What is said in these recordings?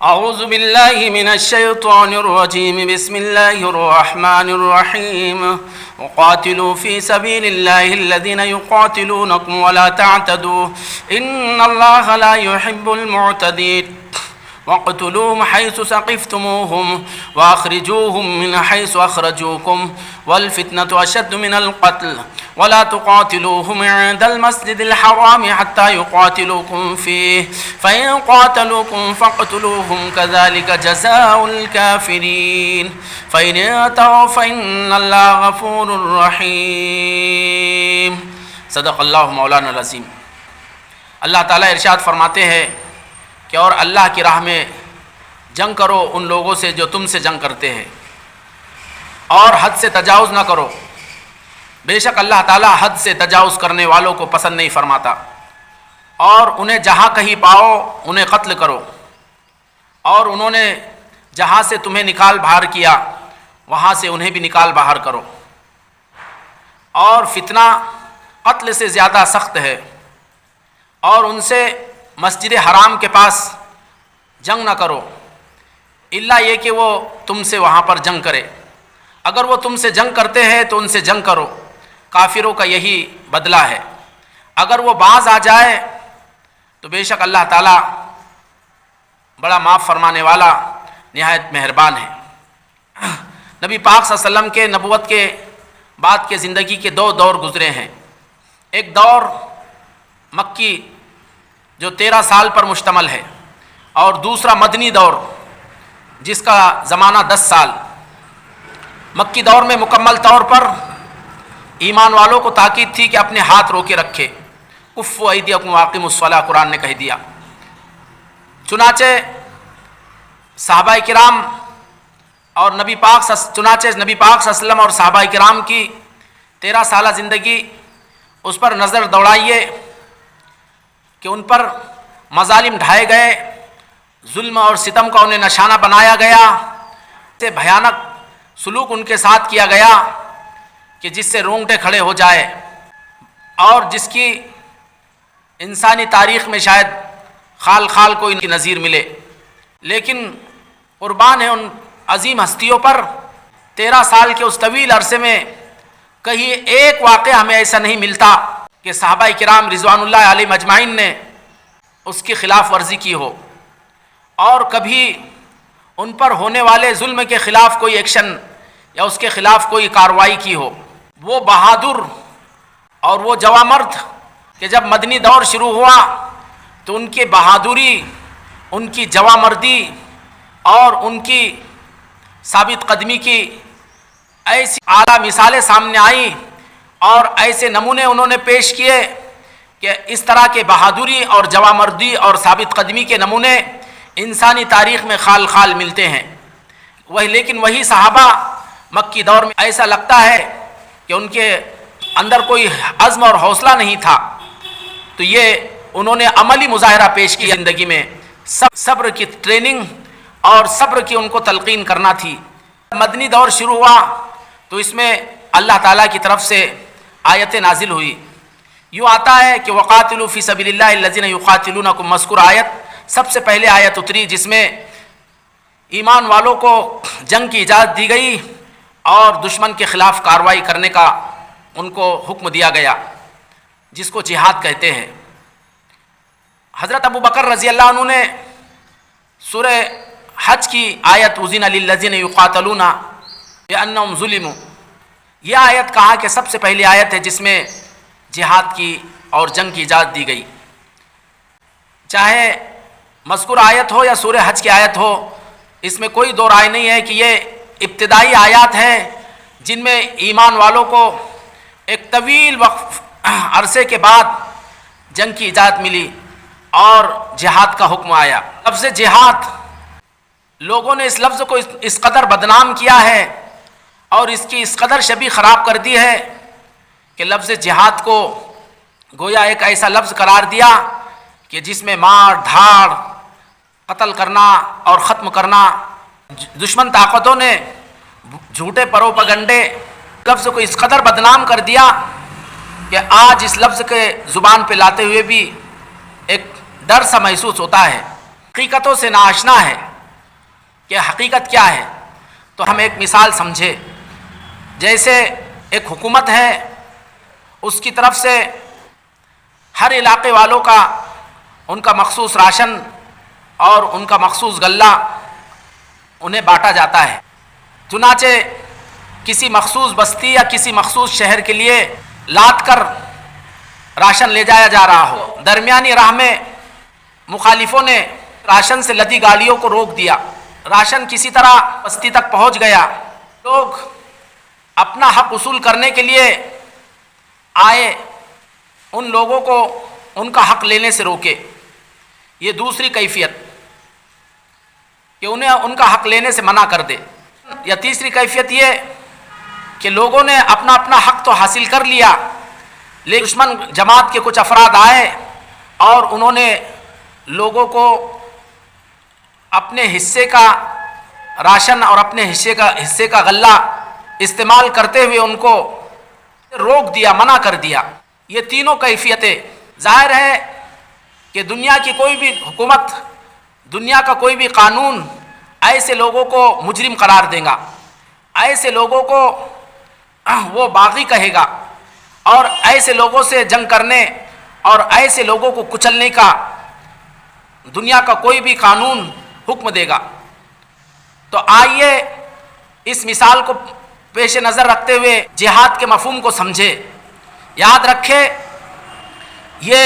اعوذ باللہ من الشیطان الرجیم بسم اللہ الرحمن الرحیم وقاتلوا فی سبیل اللہ الذین یقاتلونکم ولا تعتدوا ان اللہ لا يحب المعتدین وَاقْتُلُوهُمْ حَيْثُ ثَقِفْتُمُوهُمْ وَأَخْرِجُوهُمْ مِنْ حَيْثُ أَخْرَجُوكُمْ وَالْفِتْنَةُ أَشَدُّ مِنَ الْقَتْلِ وَلَا تُقَاتِلُوهُمْ عِندَ الْمَسْجِدِ الْحَرَامِ حَتَّى يُقَاتِلُوكُمْ فِيهِ فَإِنْ قَاتَلُوكُمْ فَاقْتُلُوهُمْ كَذَلِكَ جَزَاءُ الْكَافِرِينَ فَإِنِ انْتَهُوا فَإِنَّ اللَّهَ غَفُورٌ رَحِيمٌ۔ صدق اللہ مولانا العظیم۔ اللہ تعالیٰ ارشاد فرماتے ہیں کہ اور اللہ کی راہ میں جنگ کرو ان لوگوں سے جو تم سے جنگ کرتے ہیں، اور حد سے تجاوز نہ کرو، بے شک اللہ تعالیٰ حد سے تجاوز کرنے والوں کو پسند نہیں فرماتا، اور انہیں جہاں کہیں پاؤ انہیں قتل کرو، اور انہوں نے جہاں سے تمہیں نکال باہر کیا وہاں سے انہیں بھی نکال باہر کرو، اور فتنہ قتل سے زیادہ سخت ہے، اور ان سے مسجد حرام کے پاس جنگ نہ کرو الا یہ کہ وہ تم سے وہاں پر جنگ کرے، اگر وہ تم سے جنگ کرتے ہیں تو ان سے جنگ کرو، کافروں کا یہی بدلہ ہے، اگر وہ باز آ جائے تو بے شک اللہ تعالیٰ بڑا معاف فرمانے والا نہایت مہربان ہے۔ نبی پاک صلی اللہ علیہ وسلم کے نبوت کے بعد کے زندگی کے دو دور گزرے ہیں، ایک دور مکی جو 13 سال پر مشتمل ہے، اور دوسرا مدنی دور جس کا زمانہ 10 سال۔ مکی دور میں مکمل طور پر ایمان والوں کو تاکید تھی کہ اپنے ہاتھ روکے رکھے، کفوا ایدیکم واقیموا الصلاۃ قرآن نے کہہ دیا۔ چنانچہ صحابہ کرام اور نبی پاک صلی اللہ علیہ وسلم اور صحابہ کرام کی 13 سالہ زندگی، اس پر نظر دوڑائیے کہ ان پر مظالم ڈھائے گئے، ظلم اور ستم کا انہیں نشانہ بنایا گیا، سے بھیانک سلوک ان کے ساتھ کیا گیا کہ جس سے رونگٹے کھڑے ہو جائے، اور جس کی انسانی تاریخ میں شاید خال خال کو ان کی نظیر ملے۔ لیکن قربان ہے ان عظیم ہستیوں پر، 13 سال کے اس طویل عرصے میں کہیں ایک واقعہ ہمیں ایسا نہیں ملتا کہ صحابہ کرام رضوان اللہ علیہم اجمعین نے اس کی خلاف ورزی کی ہو، اور کبھی ان پر ہونے والے ظلم کے خلاف کوئی ایکشن یا اس کے خلاف کوئی کارروائی کی ہو۔ وہ بہادر اور وہ جواں مرد کہ جب مدنی دور شروع ہوا تو ان کی بہادری، ان کی جواں مردی اور ان کی ثابت قدمی کی ایسی اعلیٰ مثالیں سامنے آئیں، اور ایسے نمونے انہوں نے پیش کیے کہ اس طرح کے بہادری اور جواں مردی اور ثابت قدمی کے نمونے انسانی تاریخ میں خال خال ملتے ہیں۔ لیکن وہی صحابہ مکی دور میں ایسا لگتا ہے کہ ان کے اندر کوئی عزم اور حوصلہ نہیں تھا، تو یہ انہوں نے عملی مظاہرہ پیش کیا زندگی میں، صبر کی ٹریننگ اور صبر کی ان کو تلقین کرنا تھی۔ مدنی دور شروع ہوا تو اس میں اللہ تعالیٰ کی طرف سے آیت نازل ہوئی۔ یوں آتا ہے کہ وقاتلوا فی سبیل اللہ الذین یقاتلونکم، مذکور آیت سب سے پہلے آیت اتری جس میں ایمان والوں کو جنگ کی اجازت دی گئی اور دشمن کے خلاف کارروائی کرنے کا ان کو حکم دیا گیا، جس کو جہاد کہتے ہیں۔ حضرت ابو بکر رضی اللہ عنہ نے سورہ حج کی آیت اذن للذین یقاتلون بانہم ظلموا، یہ آیت کہا کہ سب سے پہلی آیت ہے جس میں جہاد کی اور جنگ کی اجازت دی گئی۔ چاہے مذکور آیت ہو یا سورہ حج کی آیت ہو، اس میں کوئی دو رائے نہیں ہے کہ یہ ابتدائی آیات ہیں جن میں ایمان والوں کو ایک طویل وقت عرصے کے بعد جنگ کی اجازت ملی اور جہاد کا حکم آیا۔ لفظ جہاد، لوگوں نے اس لفظ کو اس قدر بدنام کیا ہے اور اس کی اس قدر شبیہ خراب کر دی ہے کہ لفظ جہاد کو گویا ایک ایسا لفظ قرار دیا کہ جس میں مار دھاڑ، قتل کرنا اور ختم کرنا۔ دشمن طاقتوں نے جھوٹے پروپگنڈے لفظ کو اس قدر بدنام کر دیا کہ آج اس لفظ کے زبان پہ لاتے ہوئے بھی ایک ڈر سا محسوس ہوتا ہے، حقیقتوں سے ناآشنا ہے۔ کہ حقیقت کیا ہے، تو ہم ایک مثال سمجھے. جیسے ایک حکومت ہے، اس کی طرف سے ہر علاقے والوں کا ان کا مخصوص راشن اور ان کا مخصوص غلہ انہیں بانٹا جاتا ہے. چنانچہ کسی مخصوص بستی یا کسی مخصوص شہر کے لیے لاد کر راشن لے جایا جا رہا ہو، درمیانی راہ میں مخالفوں نے راشن سے لدی گاڑیوں کو روک دیا، راشن کسی طرح بستی تک پہنچ گیا، لوگ اپنا حق وصول کرنے کے لیے آئے، ان لوگوں کو ان کا حق لینے سے روکے. یہ دوسری کیفیت کہ انہیں ان کا حق لینے سے منع کر دے. یا تیسری کیفیت یہ کہ لوگوں نے اپنا اپنا حق تو حاصل کر لیا، لیکن دشمن جماعت کے کچھ افراد آئے اور انہوں نے لوگوں کو اپنے حصے کا راشن اور اپنے حصے کا غلہ استعمال کرتے ہوئے ان کو روک دیا، منع کر دیا. یہ تینوں کیفیتیں ظاہر ہے کہ دنیا کی کوئی بھی حکومت، دنیا کا کوئی بھی قانون ایسے لوگوں کو مجرم قرار دے گا، ایسے لوگوں کو وہ باغی کہے گا، اور ایسے لوگوں سے جنگ کرنے اور ایسے لوگوں کو کچلنے کا دنیا کا کوئی بھی قانون حکم دے گا. تو آئیے اس مثال کو پیش نظر رکھتے ہوئے جہاد کے مفہوم کو سمجھے. یاد رکھے یہ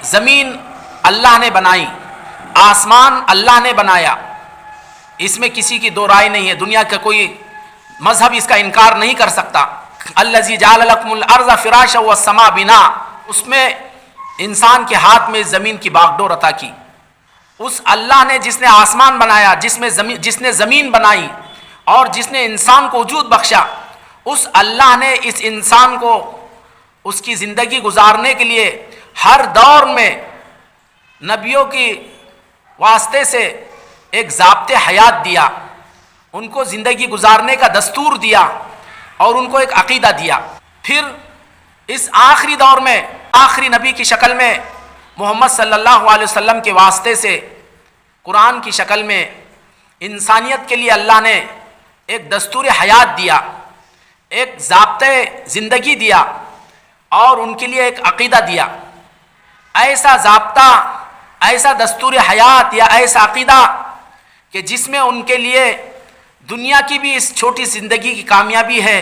زمین اللہ نے بنائی، آسمان اللہ نے بنایا، اس میں کسی کی دو رائے نہیں ہے، دنیا کا کوئی مذہب اس کا انکار نہیں کر سکتا. الذی جعل لکم الارض فراشا والسماء بنا، اس میں انسان کے ہاتھ میں زمین کی باغ ڈور عطا کی. اس اللہ نے جس نے آسمان بنایا، جس نے زمین بنائی اور جس نے انسان کو وجود بخشا، اس اللہ نے اس انسان کو اس کی زندگی گزارنے کے لیے ہر دور میں نبیوں کی واسطے سے ایک ضابطِ حیات دیا، ان کو زندگی گزارنے کا دستور دیا اور ان کو ایک عقیدہ دیا. پھر اس آخری دور میں آخری نبی کی شکل میں محمد صلی اللہ علیہ وسلم کے واسطے سے قرآن کی شکل میں انسانیت کے لیے اللہ نے ایک دستور حیات دیا، ایک ضابطۂ زندگی دیا اور ان کے لیے ایک عقیدہ دیا. ایسا ضابطہ، ایسا دستور حیات یا ایسا عقیدہ کہ جس میں ان کے لیے دنیا کی بھی اس چھوٹی زندگی کی کامیابی ہے،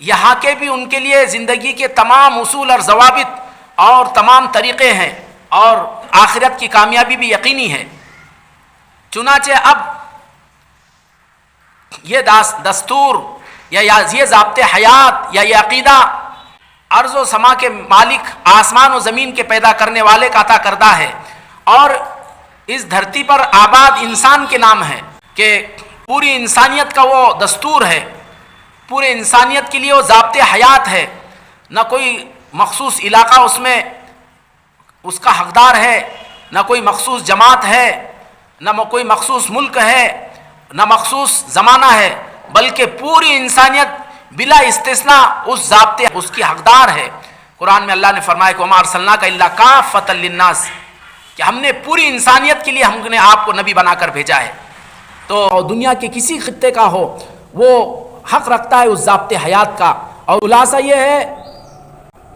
یہاں کے بھی ان کے لیے زندگی کے تمام اصول اور ضوابط اور تمام طریقے ہیں، اور آخرت کی کامیابی بھی یقینی ہے. چنانچہ اب یہ دستور یا یہ ضابطۂ حیات یا یہ عقیدہ ارض و سما کے مالک، آسمان و زمین کے پیدا کرنے والے کا عطا کردہ ہے، اور اس دھرتی پر آباد انسان کے نام ہے کہ پوری انسانیت کا وہ دستور ہے، پورے انسانیت کے لیے وہ ضابطۂ حیات ہے. نہ کوئی مخصوص علاقہ اس میں اس کا حقدار ہے، نہ کوئی مخصوص جماعت ہے، نہ کوئی مخصوص ملک ہے، نہ مخصوص زمانہ ہے، بلکہ پوری انسانیت بلا استثناء اس ضابطے اس کی حقدار ہے. قرآن میں اللہ نے فرمایا کہ وما ارسلناک الا کافۃ للناس، کہ ہم نے پوری انسانیت کے لیے ہم نے آپ کو نبی بنا کر بھیجا ہے. تو دنیا کے کسی خطے کا ہو وہ حق رکھتا ہے اس ضابطۂ حیات کا. اور خلاصہ یہ ہے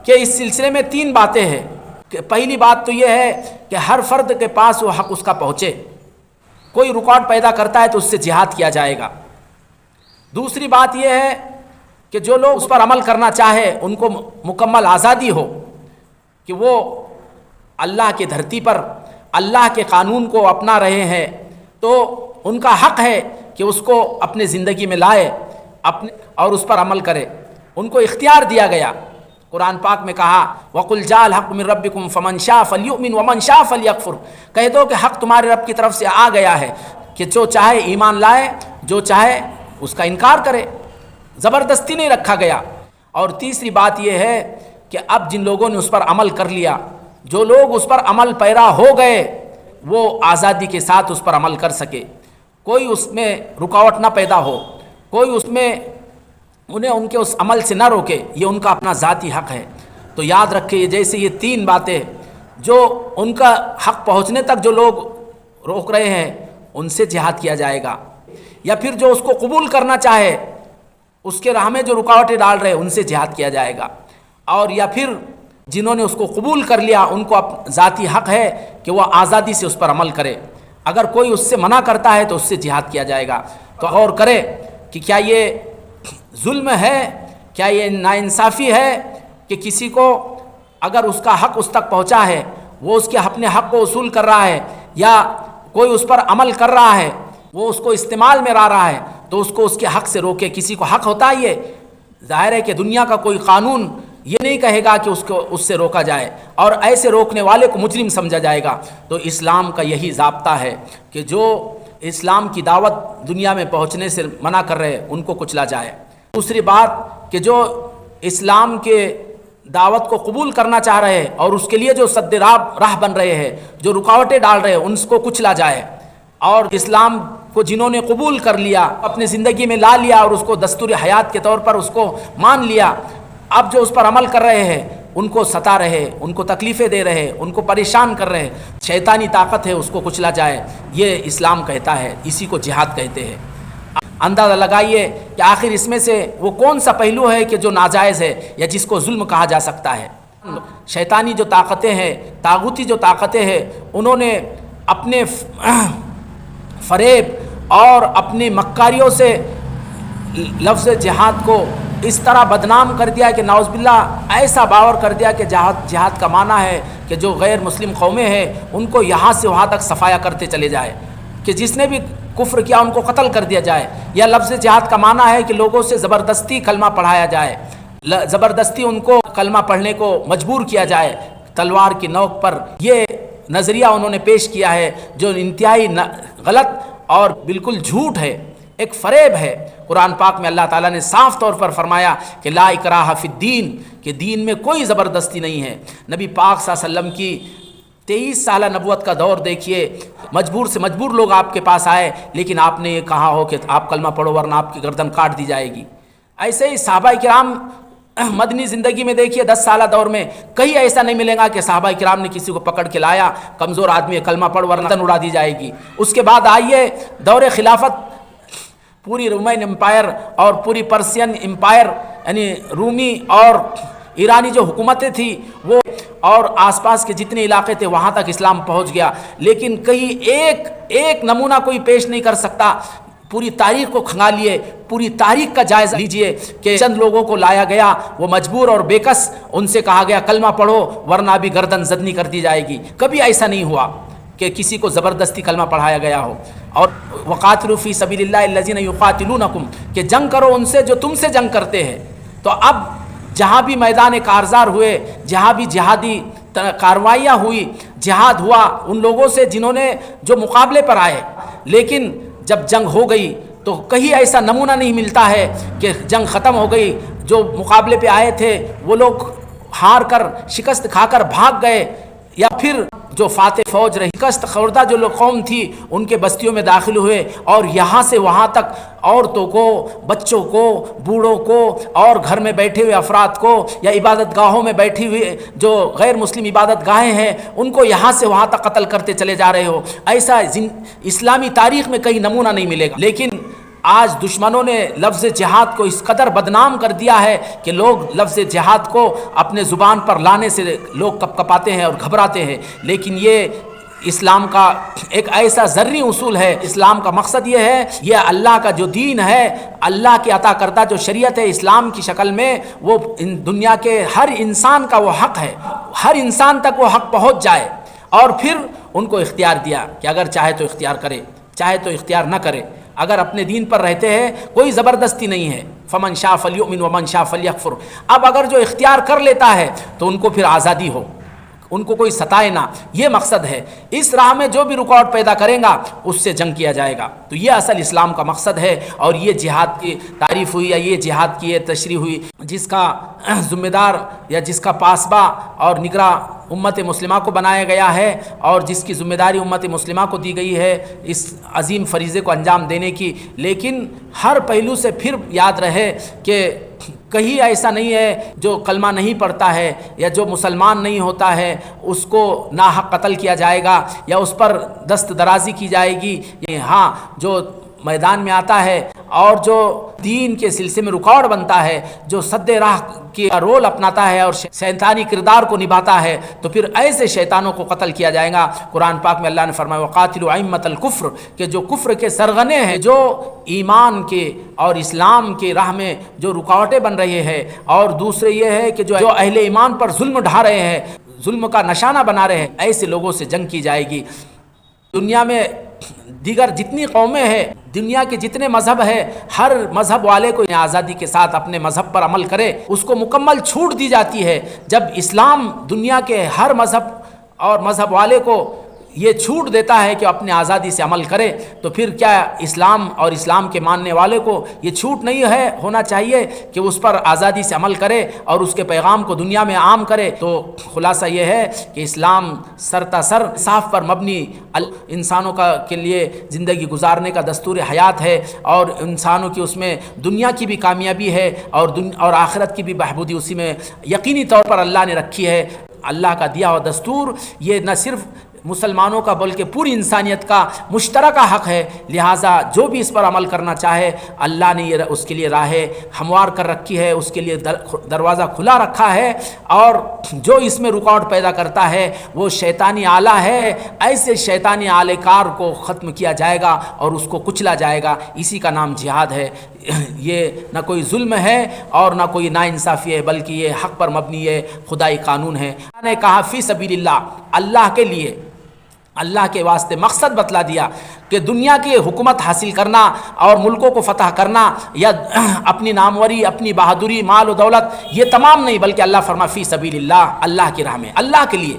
کہ اس سلسلے میں تین باتیں ہیں. کہ پہلی بات تو یہ ہے کہ ہر فرد کے پاس وہ حق اس کا پہنچے، کوئی رکاوٹ پیدا کرتا ہے تو اس سے جہاد کیا جائے گا. دوسری بات یہ ہے کہ جو لوگ اس پر عمل کرنا چاہے ان کو مکمل آزادی ہو کہ وہ اللہ کی دھرتی پر اللہ کے قانون کو اپنا رہے ہیں، تو ان کا حق ہے کہ اس کو اپنے زندگی میں لائے اور اس پر عمل کرے. ان کو اختیار دیا گیا. قرآن پاک میں کہا وَقُلْ جَاءَ الْحَقُّ مِنْ رَبِّكُمْ فَمَنْ شَاءَ فَلْيُؤْمِنْ وَمَنْ شَاءَ فَلْيَكْفُرْ. کہہ دو کہ حق تمہارے رب کی طرف سے آ گیا ہے کہ جو چاہے ایمان لائے، جو چاہے اس کا انکار کرے. زبردستی نہیں رکھا گیا. اور تیسری بات یہ ہے کہ اب جن لوگوں نے اس پر عمل کر لیا، جو لوگ اس پر عمل پیرا ہو گئے، وہ آزادی کے ساتھ اس پر عمل کر سکے، کوئی اس میں رکاوٹ نہ پیدا ہو، کوئی اس میں انہیں ان کے اس عمل سے نہ روکے. یہ ان کا اپنا ذاتی حق ہے. تو یاد رکھے جیسے یہ تین باتیں جو ان کا حق پہنچنے تک جو لوگ روک رہے ہیں، ان سے جہاد کیا جائے گا، یا پھر جو اس کو قبول کرنا چاہے اس کے راہ میں جو رکاوٹیں ڈال رہے ان سے جہاد کیا جائے گا، اور یا پھر جنہوں نے اس کو قبول کر لیا ان کو ذاتی حق ہے کہ وہ آزادی سے اس پر عمل کرے، اگر کوئی اس سے منع کرتا ہے تو اس سے جہاد کیا جائے گا۔ تو غور کرے کہ کیا یہ ظلم ہے، کیا یہ ناانصافی ہے کہ کسی کو اگر اس کا حق اس تک پہنچا ہے، وہ اس کے اپنے حق کو وصول کر رہا ہے یا کوئی اس پر عمل کر رہا ہے، وہ اس کو استعمال میں لا رہا ہے تو اس کو اس کے حق سے روکے۔ کسی کو حق ہوتا ہے، یہ ظاہر ہے کہ دنیا کا کوئی قانون یہ نہیں کہے گا کہ اس سے روکا جائے، اور ایسے روکنے والے کو مجرم سمجھا جائے گا۔ تو اسلام کا یہی ضابطہ ہے کہ جو اسلام کی دعوت دنیا میں پہنچنے سے منع کر رہے ان کو کچلا جائے۔ دوسری بات کہ جو اسلام کے دعوت کو قبول کرنا چاہ رہے ہیں اور اس کے لیے جو سد راہ بن رہے ہیں، جو رکاوٹیں ڈال رہے ہیں، ان کو کچلا جائے، اور اسلام کو جنہوں نے قبول کر لیا، اپنے زندگی میں لا لیا اور اس کو دستور حیات کے طور پر اس کو مان لیا، اب جو اس پر عمل کر رہے ہیں ان کو ستا رہے، ان کو تکلیفیں دے رہے، ان کو پریشان کر رہے، شیطانی طاقت ہے، اس کو کچلا جائے۔ یہ اسلام کہتا ہے، اسی کو جہاد کہتے ہیں۔ اندازہ لگائیے کہ آخر اس میں سے وہ کون سا پہلو ہے کہ جو ناجائز ہے یا جس کو ظلم کہا جا سکتا ہے۔ شیطانی جو طاقتیں ہیں، طاغوتی جو طاقتیں ہیں، انہوں نے اپنے فریب اور اپنی مکاریوں سے لفظ جہاد کو اس طرح بدنام کر دیا کہ نعوذ باللہ ایسا باور کر دیا کہ جہاد کا معنی ہے کہ جو غیر مسلم قومیں ہیں ان کو یہاں سے وہاں تک صفایا کرتے چلے جائے، کہ جس نے بھی کفر کیا ان کو قتل کر دیا جائے، یا لفظ جہاد کا معنی ہے کہ لوگوں سے زبردستی کلمہ پڑھایا جائے، زبردستی ان کو کلمہ پڑھنے کو مجبور کیا جائے تلوار کی نوک پر۔ یہ نظریہ انہوں نے پیش کیا ہے جو انتہائی غلط اور بالکل جھوٹ ہے، ایک فریب ہے۔ قرآن پاک میں اللہ تعالیٰ نے صاف طور پر فرمایا کہ لا اکراہ فی الدین، کہ دین میں کوئی زبردستی نہیں ہے۔ نبی پاک صلی اللہ علیہ وسلم کی 23 سالہ نبوت کا دور دیکھیے، مجبور سے مجبور لوگ آپ کے پاس آئے، لیکن آپ نے یہ کہا ہو کہ آپ کلمہ پڑھو ورنہ آپ کی گردن کاٹ دی جائے گی۔ ایسے ہی صحابہ کرام مدنی زندگی میں دیکھیے 10 سالہ دور میں کہیں ایسا نہیں ملے گا کہ صحابہ کرام نے کسی کو پکڑ کے لایا، کمزور آدمی کلمہ پڑھ ورنہ گردن اڑا دی جائے گی۔ اس کے بعد آئیے دور خلافت، پوری رومین امپائر اور پوری پرسین امپائر یعنی رومی اور ایرانی جو حکومتیں تھیں وہ اور آس پاس کے جتنے علاقے تھے وہاں تک اسلام پہنچ گیا، لیکن کہیں ایک نمونہ کوئی پیش نہیں کر سکتا۔ پوری تاریخ کو کھنگالیے، پوری تاریخ کا جائزہ لیجئے کہ چند لوگوں کو لایا گیا، وہ مجبور اور بےکس، ان سے کہا گیا کلمہ پڑھو ورنہ ابھی گردن زدنی کر دی جائے گی۔ کبھی ایسا نہیں ہوا کہ کسی کو زبردستی کلمہ پڑھایا گیا ہو۔ اور وقاتلوا فی سبیل اللہ الذین یقاتلونکم، کہ جنگ کرو ان سے جو تم سے جنگ کرتے ہیں۔ تو اب جہاں بھی میدان کارزار ہوئے، جہاں بھی جہادی کارروائیاں ہوئی، جہاد ہوا ان لوگوں سے جنہوں نے جو مقابلے پر آئے، لیکن جب جنگ ہو گئی تو کہیں ایسا نمونہ نہیں ملتا ہے کہ جنگ ختم ہو گئی، جو مقابلے پہ آئے تھے وہ لوگ ہار کر شکست کھا کر بھاگ گئے، یا پھر جو فاتح فوج رہی شکست خوردہ جو لوگ قوم تھی ان کے بستیوں میں داخل ہوئے اور یہاں سے وہاں تک عورتوں کو، بچوں کو، بوڑھوں کو اور گھر میں بیٹھے ہوئے افراد کو یا عبادت گاہوں میں بیٹھی ہوئے جو غیر مسلم عبادت گاہیں ہیں ان کو یہاں سے وہاں تک قتل کرتے چلے جا رہے ہو۔ ایسا اسلامی تاریخ میں کہیں نمونہ نہیں ملے گا۔ لیکن آج دشمنوں نے لفظ جہاد کو اس قدر بدنام کر دیا ہے کہ لوگ لفظ جہاد کو اپنے زبان پر لانے سے لوگ کپ کپاتے ہیں اور گھبراتے ہیں، لیکن یہ اسلام کا ایک ایسا ذرّی اصول ہے۔ اسلام کا مقصد یہ ہے، یہ اللہ کا جو دین ہے، اللہ کی عطا کردہ جو شریعت ہے اسلام کی شکل میں، وہ دنیا کے ہر انسان کا وہ حق ہے، ہر انسان تک وہ حق پہنچ جائے، اور پھر ان کو اختیار دیا کہ اگر چاہے تو اختیار کرے، چاہے تو اختیار نہ کرے۔ اگر اپنے دین پر رہتے ہیں کوئی زبردستی نہیں ہے، فمن شاء فلیؤمن ومن شاء فلیکفر۔ اب اگر جو اختیار کر لیتا ہے تو ان کو پھر آزادی ہو، ان کو کوئی ستائے نہ، یہ مقصد ہے۔ اس راہ میں جو بھی رکاوٹ پیدا کرے گا اس سے جنگ کیا جائے گا۔ تو یہ اصل اسلام کا مقصد ہے، اور یہ جہاد کی تعریف ہوئی یا یہ جہاد کی یہ تشریح ہوئی جس کا ذمہ دار یا جس کا پاسباں اور نگراں امت مسلمہ کو بنایا گیا ہے، اور جس کی ذمہ داری امت مسلمہ کو دی گئی ہے اس عظیم فریضے کو انجام دینے کی۔ لیکن ہر پہلو سے پھر یاد رہے کہ کہیں ایسا نہیں ہے جو کلمہ نہیں پڑھتا ہے یا جو مسلمان نہیں ہوتا ہے اس کو ناحق قتل کیا جائے گا یا اس پر دست درازی کی جائے گی. ہاں جو میدان میں آتا ہے اور جو دین کے سلسلے میں رکاوٹ بنتا ہے، جو سد راہ کی رول اپناتا ہے اور شیطانی کردار کو نبھاتا ہے، تو پھر ایسے شیطانوں کو قتل کیا جائے گا. قرآن پاک میں اللہ نے فرمایا وقاتلوا ائمۃ الکفر، کہ جو کفر کے سرغنے ہیں، جو ایمان کے اور اسلام کے راہ میں جو رکاوٹیں بن رہے ہیں، اور دوسرے یہ ہے کہ جو اہل ایمان پر ظلم ڈھا رہے ہیں، ظلم کا نشانہ بنا رہے ہیں، ایسے لوگوں سے جنگ کی جائے گی. دنیا میں دیگر جتنی قومیں ہیں، دنیا کے جتنے مذہب ہیں، ہر مذہب والے کو آزادی کے ساتھ اپنے مذہب پر عمل کرے، اس کو مکمل چھوٹ دی جاتی ہے. جب اسلام دنیا کے ہر مذہب اور مذہب والے کو یہ چھوٹ دیتا ہے کہ اپنے آزادی سے عمل کرے، تو پھر کیا اسلام اور اسلام کے ماننے والے کو یہ چھوٹ نہیں ہے ہونا چاہیے کہ اس پر آزادی سے عمل کرے اور اس کے پیغام کو دنیا میں عام کرے؟ تو خلاصہ یہ ہے کہ اسلام سر انصاف پر مبنی انسانوں کے لیے زندگی گزارنے کا دستور حیات ہے، اور انسانوں کی اس میں دنیا کی بھی کامیابی ہے اور آخرت کی بھی بہبودی اسی میں یقینی طور پر اللہ نے رکھی ہے. اللہ کا دیا ہوا دستور یہ نہ صرف مسلمانوں کا بلکہ پوری انسانیت کا مشترکہ حق ہے. لہٰذا جو بھی اس پر عمل کرنا چاہے، اللہ نے یہ اس کے لیے راہ ہموار کر رکھی ہے، اس کے لیے دروازہ کھلا رکھا ہے، اور جو اس میں رکاوٹ پیدا کرتا ہے وہ شیطانی آلہ ہے. ایسے شیطانی آلے کار کو ختم کیا جائے گا اور اس کو کچلا جائے گا. اسی کا نام جہاد ہے. یہ نہ کوئی ظلم ہے اور نہ کوئی ناانصافی ہے، بلکہ یہ حق پر مبنی ہے، خدائی قانون ہے. نے کہا فی سبیل اللہ، اللہ کے لیے، اللہ کے واسطے مقصد بتلا دیا کہ دنیا کی حکومت حاصل کرنا اور ملکوں کو فتح کرنا یا اپنی ناموری، اپنی بہادری، مال و دولت، یہ تمام نہیں، بلکہ اللہ فرما فی سبیل اللہ، اللہ کی راہ میں، اللہ کے لیے.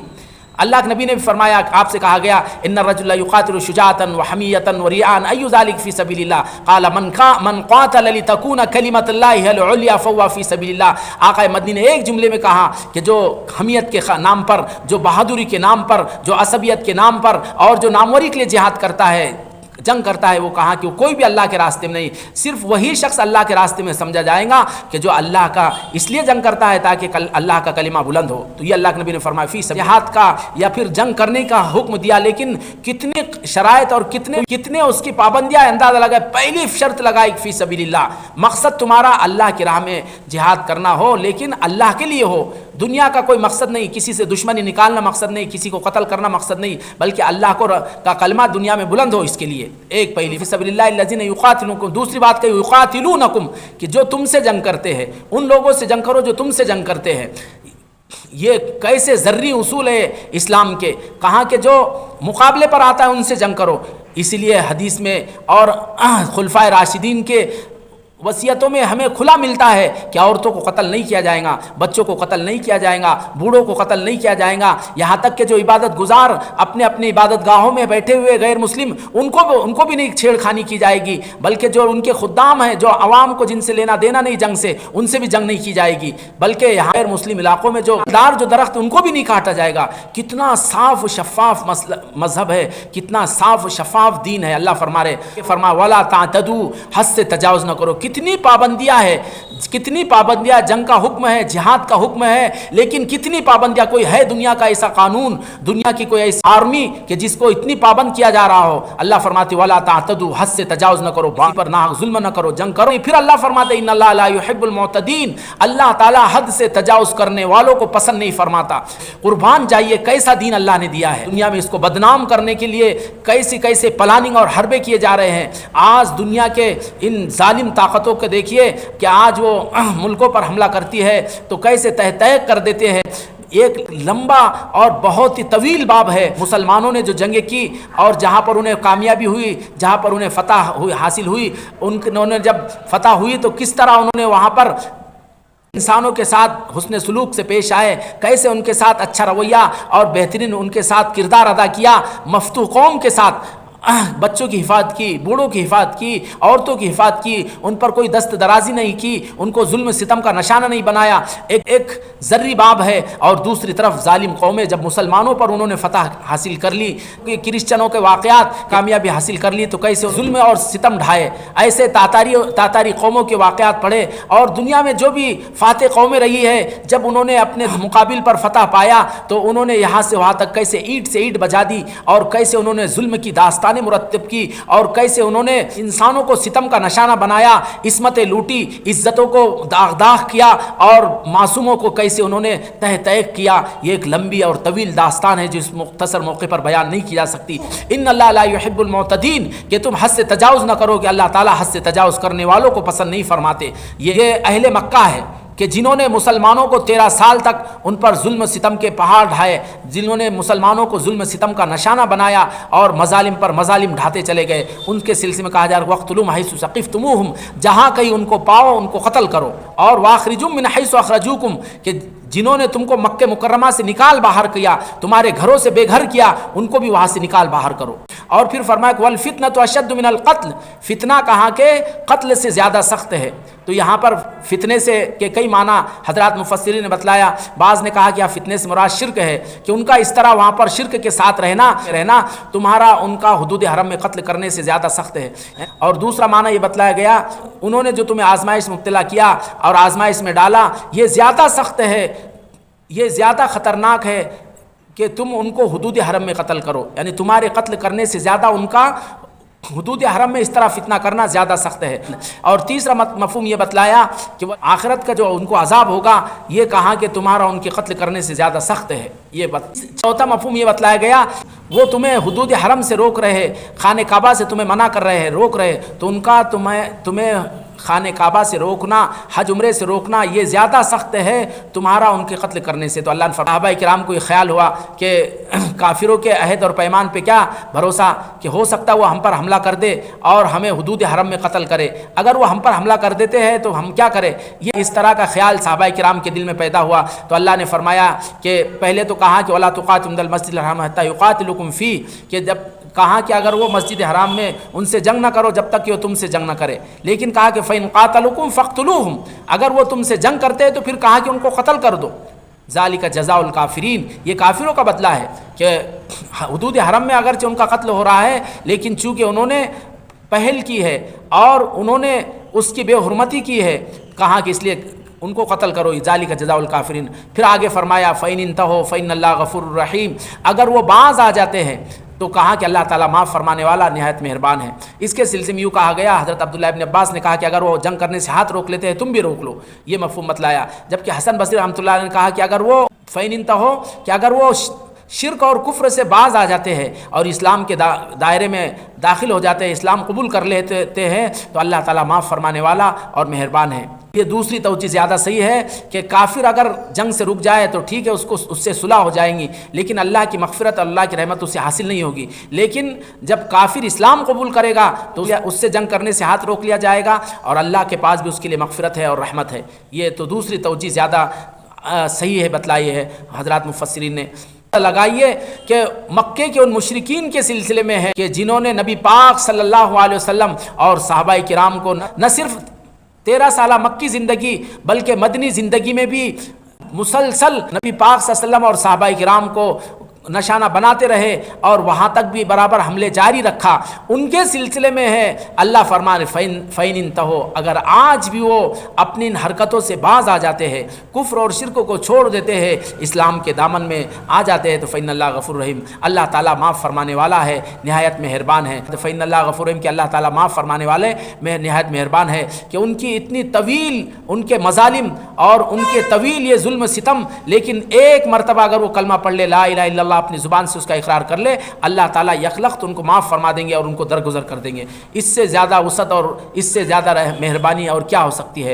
اللہ کے نبی نے بھی فرمایا، آپ سے کہا گیا ان الرجل یقاتل شجاعتا وحمیتا ورئاء ای ذلک فی سبیل اللہ قال من قاتل لتکون کلمۃ اللہ العلیٰ فہو فی سبیل اللہ. آقا مدنی نے ایک جملے میں کہا کہ جو حمیت کے نام پر، جو بہادری کے نام پر، جو عصبیت کے نام پر اور جو ناموری کے لیے جہاد کرتا ہے، جنگ کرتا ہے، وہ کہا کہ کوئی بھی اللہ کے راستے میں نہیں، صرف وہی شخص اللہ کے راستے میں سمجھا جائے گا کہ جو اللہ کا اس لیے جنگ کرتا ہے تاکہ اللہ کا کلمہ بلند ہو. تو یہ اللہ کے نبی نے فرمایا فی جہاد کا یا پھر جنگ کرنے کا حکم دیا، لیکن کتنے شرائط اور کتنے اس کی پابندیاں اندازہ لگائے. پہلی شرط لگائی فی سبیل اللہ، مقصد تمہارا اللہ کی راہ میں جہاد کرنا ہو، لیکن اللہ کے لیے ہو. دنیا کا کوئی مقصد نہیں، کسی سے دشمنی نکالنا مقصد نہیں، کسی کو قتل کرنا مقصد نہیں، بلکہ اللہ کا کلمہ دنیا میں بلند ہو. اس کے لیے ایک پہلی فی سبیل اللہ الذین یقاتلونکم. دوسری بات کہ یقاتلونکم، کہ جو تم سے جنگ کرتے ہیں، ان لوگوں سے جنگ کرو جو تم سے جنگ کرتے ہیں. یہ کیسے ذری اصول ہے اسلام کے، کہاں کہ جو مقابلے پر آتا ہے ان سے جنگ کرو. اسی لیے حدیث میں اور خلفائے راشدین کے وصیتوں میں ہمیں کھلا ملتا ہے کہ عورتوں کو قتل نہیں کیا جائے گا، بچوں کو قتل نہیں کیا جائے گا، بوڑھوں کو قتل نہیں کیا جائے گا، یہاں تک کہ جو عبادت گزار اپنے اپنے عبادت گاہوں میں بیٹھے ہوئے غیر مسلم، ان کو بھی نہیں چھیڑ خانی کی جائے گی، بلکہ جو ان کے خدام ہیں، جو عوام کو جن سے لینا دینا نہیں جنگ سے، ان سے بھی جنگ نہیں کی جائے گی، بلکہ یہاں غیر مسلم علاقوں میں جو درخت ان کو بھی نہیں کاٹا جائے گا. کتنا صاف و شفاف مذہب ہے، کتنا صاف و شفاف دین ہے. اللہ فرما ولا تعتدوا، حد سے تجاوز نہ کرو. کتنی پابندیاں ہے، کتنی پابندیاں. جنگ کا حکم ہے، جہاد کا حکم ہے، لیکن کتنی پابندیاں. کوئی ہے دنیا کا ایسا قانون، دنیا کی کوئی ایسی آرمی کہ جس کو اتنی پابند کیا جا رہا ہو؟ اللہ فرماتے ولا تعتدوا، حد سے تجاوز نہ کرو، باقی پر ناحق ظلم نہ کرو، جنگ کرو. پھر اللہ فرماتے ان اللہ لا يحب المعتدین، اللہ تعالی حد سے تجاوز کرنے والوں کو پسند نہیں فرماتا. قربان جائیے کیسا دین اللہ نے دیا ہے. دنیا میں اس کو بدنام کرنے کے لیے کیسے پلاننگ اور حربے کیے جا رہے ہیں. آج دنیا کے ان ظالم طاقتوں کو دیکھیے کہ آج وہ ملکوں پر حملہ کرتی ہے تو کیسے تہتیک کر دیتے ہیں. ایک لمبا اور بہت ہی طویل باب ہے. مسلمانوں نے جو جنگیں کی اور جہاں پر انہیں کامیابی ہوئی، جہاں پر انہیں فتح حاصل ہوئی، انہوں نے جب فتح ہوئی تو کس طرح انہوں نے وہاں پر انسانوں کے ساتھ حسن سلوک سے پیش آئے، کیسے ان کے ساتھ اچھا رویہ اور بہترین ان کے ساتھ کردار ادا کیا. مفتوح قوم کے ساتھ بچوں کی حفاظت کی، بوڑھوں کی حفاظت کی، عورتوں کی حفاظت کی، ان پر کوئی دست درازی نہیں کی، ان کو ظلم ستم کا نشانہ نہیں بنایا۔ ایک ذری باب ہے، اور دوسری طرف ظالم قومیں جب مسلمانوں پر انہوں نے فتح حاصل کر لی، کرسچنوں کے واقعات کامیابی حاصل کر لی تو کیسے ظلم اور ستم ڈھائے۔ ایسے تاتاری قوموں کے واقعات پڑھے، اور دنیا میں جو بھی فاتح قومیں رہی ہے، جب انہوں نے اپنے مقابل پر فتح پایا تو انہوں نے یہاں سے وہاں تک کیسے اینٹ سے اینٹ بجا دی، اور کیسے انہوں نے ظلم کی داستانیں مرتب کی، اور کیسے انہوں نے انسانوں کو ستم کا نشانہ بنایا، عصمتیں لوٹی، عزتوں کو داغ کیا، اور معصوموں کو کیسے انہوں نے تہ تیک کیا۔ یہ ایک لمبی اور طویل داستان ہے جو اس مختصر موقع پر بیان نہیں کی جا سکتی۔ ان اللہ لا يحب المعتدین، کہ تم حد سے تجاوز نہ کرو، کہ اللہ تعالیٰ حد سے تجاوز کرنے والوں کو پسند نہیں فرماتے۔ یہ اہل مکہ ہے کہ جنہوں نے مسلمانوں کو 13 سال تک ان پر ظلم و ستم کے پہاڑ ڈھائے، جنہوں نے مسلمانوں کو ظلم و ستم کا نشانہ بنایا اور مظالم پر مظالم ڈھاتے چلے گئے، ان کے سلسلے میں کہا جا رہا ہے وَاقْتُلُوهُمْ حَيْثُ ثَقِفْتُمُوهُمْ، جہاں کہیں ان کو پاؤ ان کو قتل کرو، اور وَأَخْرِجُوهُمْ مِنْ حَيْثُ أَخْرَجُوكُمْ، کہ جنہوں نے تم کو مکہ مکرمہ سے نکال باہر کیا، تمہارے گھروں سے بے گھر کیا، ان کو بھی وہاں سے نکال باہر کرو۔ اور پھر فرمایا کہ وَالْفِتْنَةُ أَشَدُّ مِنَ الْقَتْلِ، فتنہ کہاں کہ قتل سے زیادہ سخت ہے۔ تو یہاں پر فتنے سے کے کئی معنی حضرات مفسرین نے بتلایا۔ بعض نے کہا کہ یہاں فتنے سے مراد شرک ہے، کہ ان کا اس طرح وہاں پر شرک کے ساتھ رہنا تمہارا ان کا حدود حرم میں قتل کرنے سے زیادہ سخت ہے۔ اور دوسرا معنی یہ بتلایا گیا، انہوں نے جو تمہیں آزمائش میں مبتلا کیا اور آزمائش میں ڈالا، یہ زیادہ سخت ہے، یہ زیادہ خطرناک ہے کہ تم ان کو حدود حرم میں قتل کرو، یعنی تمہارے قتل کرنے سے زیادہ ان کا حدود حرم میں اس طرح فتنہ کرنا زیادہ سخت ہے۔ اور تیسرا مفہوم یہ بتلایا کہ وہ آخرت کا جو ان کو عذاب ہوگا، یہ کہا کہ تمہارا ان کے قتل کرنے سے زیادہ سخت ہے۔ چوتھا مفہوم یہ بتلایا گیا، وہ تمہیں حدود حرم سے روک رہے، خانہ کعبہ سے تمہیں منع کر رہے ہیں، روک رہے، تو ان کا تمہیں خانہ کعبہ سے روکنا، حج عمرے سے روکنا، یہ زیادہ سخت ہے تمہارا ان کے قتل کرنے سے۔ تو اللہ نے صحابہ کرام کو یہ خیال ہوا کہ کافروں کے عہد اور پیمان پہ کیا بھروسہ، کہ ہو سکتا ہے وہ ہم پر حملہ کر دے اور ہمیں حدود حرم میں قتل کرے، اگر وہ ہم پر حملہ کر دیتے ہیں تو ہم کیا کریں، یہ اس طرح کا خیال صحابہ کرام کے دل میں پیدا ہوا۔ تو اللہ نے فرمایا کہ پہلے تو کہا کہ وَلَا تُقَاتِلُوا عِندَ الْمَسْجِدِ الْحَرَامِ حَتَّىٰ يُقَاتِلُوكُمْ فِيهِ، کہ جب کہا کہ اگر وہ مسجد حرام میں ان سے جنگ نہ کرو جب تک کہ وہ تم سے جنگ نہ کرے، لیکن کہا کہ فَإِنْ قَاتَلُوكُمْ فَاقْتُلُوهُمْ، اگر وہ تم سے جنگ کرتے ہیں تو پھر کہا کہ ان کو قتل کر دو۔ ذَلِكَ جَزَاءُ الْكَافِرِينَ، یہ کافروں کا بدلہ ہے کہ حدود حرم میں اگرچہ ان کا قتل ہو رہا ہے، لیکن چونکہ انہوں نے پہل کی ہے اور انہوں نے اس کی بے حرمتی کی ہے، کہا کہ اس لیے ان کو قتل کرو، ذَلِكَ جَزَاءُ الْكَافِرِينَ۔ پھر آگے فرمایا فَإِنِ انْتَهُوا فَإِنَّ اللَّهَ غَفُورٌ رَحِيمٌ، اگر وہ باز آ جاتے ہیں تو کہا کہ اللہ تعالیٰ معاف فرمانے والا نہایت مہربان ہے۔ اس کے سلسلے میں یوں کہا گیا، حضرت عبداللہ ابن عباس نے کہا کہ اگر وہ جنگ کرنے سے ہاتھ روک لیتے ہیں تم بھی روک لو، یہ مفہوم بتلایا۔ جبکہ حسن بصری رحمۃ اللہ نے کہا کہ اگر وہ فَإِنِ انْتَهُوا، کہ اگر وہ شرک اور کفر سے باز آ جاتے ہیں اور اسلام کے دائرے میں داخل ہو جاتے ہیں، اسلام قبول کر لیتے ہیں، تو اللہ تعالیٰ معاف فرمانے والا اور مہربان ہے۔ یہ دوسری توجہ زیادہ صحیح ہے کہ کافر اگر جنگ سے رک جائے تو ٹھیک ہے، اس سے صلح ہو جائیں گی، لیکن اللہ کی مغفرت، اللہ کی رحمت اس سے حاصل نہیں ہوگی۔ لیکن جب کافر اسلام قبول کرے گا تو اس سے جنگ کرنے سے ہاتھ روک لیا جائے گا، اور اللہ کے پاس بھی اس کے لیے مغفرت ہے اور رحمت ہے۔ یہ تو دوسری توجہ زیادہ صحیح ہے، بتلائی ہے حضرات مفسرین نے۔ لگائیے کہ مکے کے ان مشرکین کے سلسلے میں ہے کہ جنہوں نے نبی پاک صلی اللہ علیہ وسلم اور صحابہ کرام کو نہ صرف 13 سالہ مکی زندگی بلکہ مدنی زندگی میں بھی مسلسل نبی پاک صلی اللہ علیہ وسلم اور صحابہ کرام کو نشانہ بناتے رہے اور وہاں تک بھی برابر حملے جاری رکھا، ان کے سلسلے میں ہے اللہ فرمان فَإِنِ انْتَهُوا، اگر آج بھی وہ اپنی ان حرکتوں سے باز آ جاتے ہیں، کفر اور شرک کو چھوڑ دیتے ہیں، اسلام کے دامن میں آ جاتے ہیں، تو فَإِنَّ اللَّهَ غَفُورٌ رَحِيمٌ، اللہ تعالیٰ معاف فرمانے والا ہے، نہایت مہربان ہے۔ فَإِنَّ اللَّهَ غَفُورٌ رَحِيمٌ کہ اللہ تعالیٰ معاف فرمانے والے میں نہایت مہربان ہے، کہ ان کی اتنی طویل ان کے مظالم اور ان کے طویل یہ ظلم ستم، لیکن ایک مرتبہ اگر وہ کلمہ پڑھ لے لا الہ الا اللہ، اپنی زبان سے اس کا اقرار کر لے، اللہ تعالیٰ یکلخت ان کو معاف فرما دیں گے اور ان کو درگزر کر دیں گے۔ اس سے زیادہ وسعت اور اس سے زیادہ مہربانی اور کیا ہو سکتی ہے؟